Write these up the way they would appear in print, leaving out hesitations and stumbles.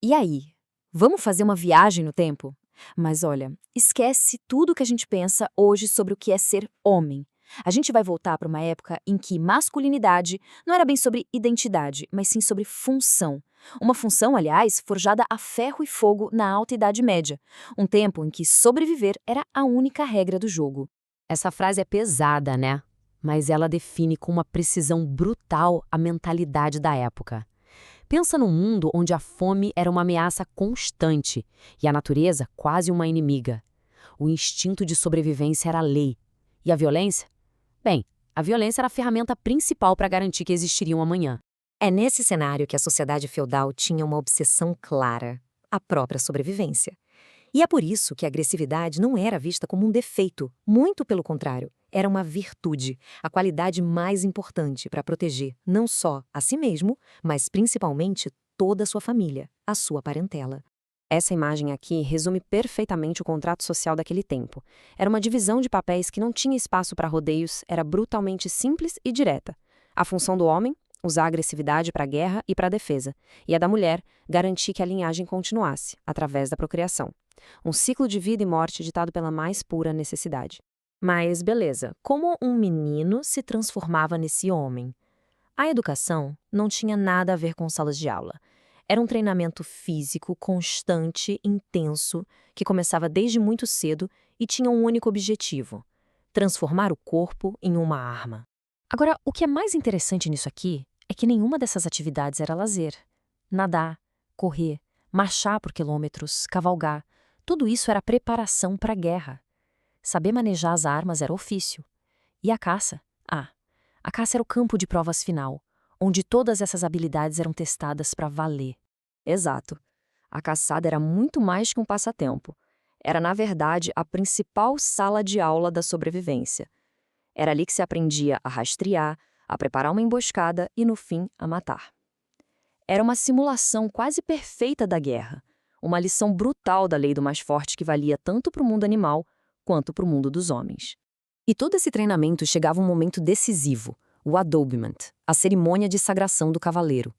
E aí? Vamos fazer uma viagem no tempo? Mas olha, esquece tudo que a gente pensa hoje sobre o que é ser homem. A gente vai voltar para uma época em que masculinidade não era bem sobre identidade, mas sim sobre função. Uma função, aliás, forjada a ferro e fogo na Alta Idade Média, um tempo em que sobreviver era a única regra do jogo. Essa frase é pesada, né? Mas ela define com uma precisão brutal a mentalidade da época. Pensa num mundo onde a fome era uma ameaça constante e a natureza quase uma inimiga. O instinto de sobrevivência era a lei. E a violência? Bem, a violência era a ferramenta principal para garantir que existiria um amanhã. É nesse cenário que a sociedade feudal tinha uma obsessão clara: a própria sobrevivência. E é por isso que a agressividade não era vista como um defeito, muito pelo contrário, era uma virtude, a qualidade mais importante para proteger não só a si mesmo, mas principalmente toda a sua família, a sua parentela. Essa imagem aqui resume perfeitamente o contrato social daquele tempo. Era uma divisão de papéis que não tinha espaço para rodeios, era brutalmente simples e direta. A função do homem? Usar a agressividade para a guerra e para a defesa. E a da mulher? Garantir que a linhagem continuasse, através da procriação. Um ciclo de vida e morte ditado pela mais pura necessidade. Mas beleza, como um menino se transformava nesse homem? A educação não tinha nada a ver com salas de aula. Era um treinamento físico constante, intenso, que começava desde muito cedo e tinha um único objetivo: transformar o corpo em uma arma. Agora, o que é mais interessante nisso aqui é que nenhuma dessas atividades era lazer. Nadar, correr, marchar por quilômetros, cavalgar, tudo isso era preparação para a guerra. Saber manejar as armas era ofício. E a caça? A caça era o campo de provas final, onde todas essas habilidades eram testadas para valer. Exato. A caçada era muito mais que um passatempo. Era, na verdade, a principal sala de aula da sobrevivência. Era ali que se aprendia a rastrear, a preparar uma emboscada e, no fim, a matar. Era uma simulação quase perfeita da guerra, uma lição brutal da lei do mais forte que valia tanto para o mundo animal quanto para o mundo dos homens. E todo esse treinamento chegava um momento decisivo, o adobement, a cerimônia de sagração do cavaleiro.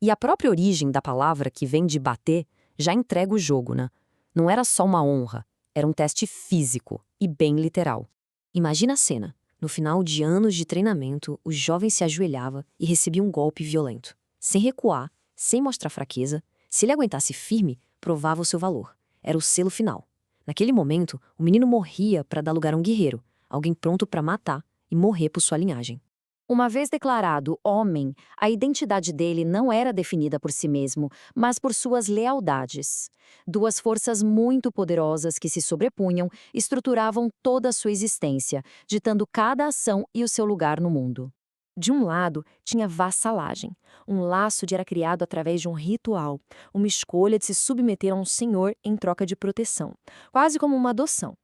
E a própria origem da palavra, que vem de bater, já entrega o jogo, né? Não era só uma honra, era um teste físico e bem literal. Imagina a cena. No final de anos de treinamento, o jovem se ajoelhava e recebia um golpe violento. Sem recuar, sem mostrar fraqueza, se ele aguentasse firme, provava o seu valor. Era o selo final. Naquele momento, o menino morria para dar lugar a um guerreiro, alguém pronto para matar e morrer por sua linhagem. Uma vez declarado homem, a identidade dele não era definida por si mesmo, mas por suas lealdades. Duas forças muito poderosas que se sobrepunham estruturavam toda a sua existência, ditando cada ação e o seu lugar no mundo. De um lado, tinha vassalagem. Um laço era criado através de um ritual, uma escolha de se submeter a um senhor em troca de proteção, quase como uma adoção.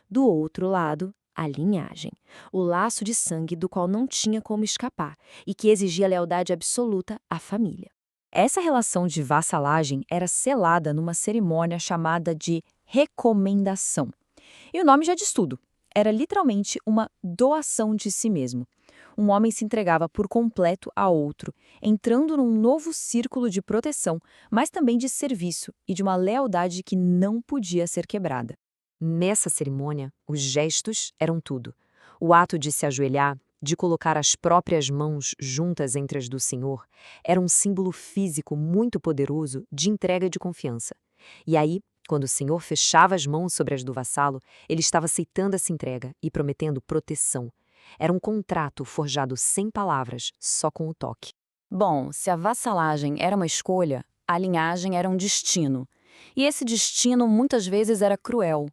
Do outro lado, a linhagem, o laço de sangue do qual não tinha como escapar e que exigia lealdade absoluta à família. Essa relação de vassalagem era selada numa cerimônia chamada de recomendação. E o nome já diz tudo. Era literalmente uma doação de si mesmo. Um homem se entregava por completo a outro, entrando num novo círculo de proteção, mas também de serviço e de uma lealdade que não podia ser quebrada. Nessa cerimônia, os gestos eram tudo. O ato de se ajoelhar, de colocar as próprias mãos juntas entre as do Senhor, era um símbolo físico muito poderoso de entrega e de confiança. E aí, quando o Senhor fechava as mãos sobre as do vassalo, ele estava aceitando essa entrega e prometendo proteção. Era um contrato forjado sem palavras, só com o toque. Bom, se a vassalagem era uma escolha, a linhagem era um destino. E esse destino muitas vezes era cruel,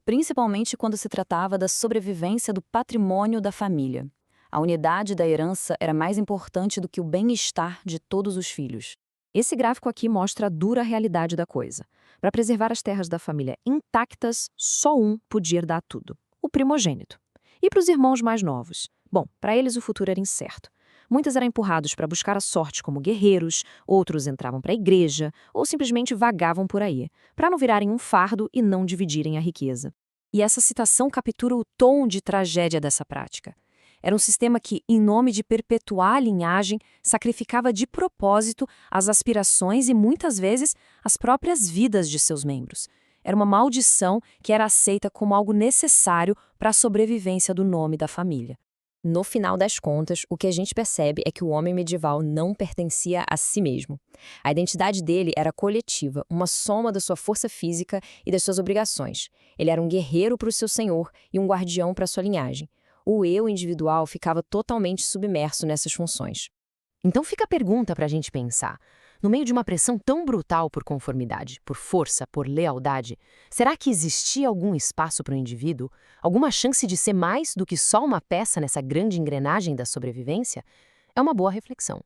principalmente quando se tratava da sobrevivência do patrimônio da família. A unidade da herança era mais importante do que o bem-estar de todos os filhos. Esse gráfico aqui mostra a dura realidade da coisa. Para preservar as terras da família intactas, só um podia herdar tudo: o primogênito. E para os irmãos mais novos? Bom, para eles o futuro era incerto. Muitos eram empurrados para buscar a sorte como guerreiros, outros entravam para a igreja ou simplesmente vagavam por aí, para não virarem um fardo e não dividirem a riqueza. E essa citação captura o tom de tragédia dessa prática. Era um sistema que, em nome de perpetuar a linhagem, sacrificava de propósito as aspirações e, muitas vezes, as próprias vidas de seus membros. Era uma maldição que era aceita como algo necessário para a sobrevivência do nome da família. No final das contas, o que a gente percebe é que o homem medieval não pertencia a si mesmo. A identidade dele era coletiva, uma soma da sua força física e das suas obrigações. Ele era um guerreiro para o seu senhor e um guardião para a sua linhagem. O eu individual ficava totalmente submerso nessas funções. Então fica a pergunta para a gente pensar. No meio de uma pressão tão brutal por conformidade, por força, por lealdade, será que existia algum espaço para o indivíduo? Alguma chance de ser mais do que só uma peça nessa grande engrenagem da sobrevivência? É uma boa reflexão.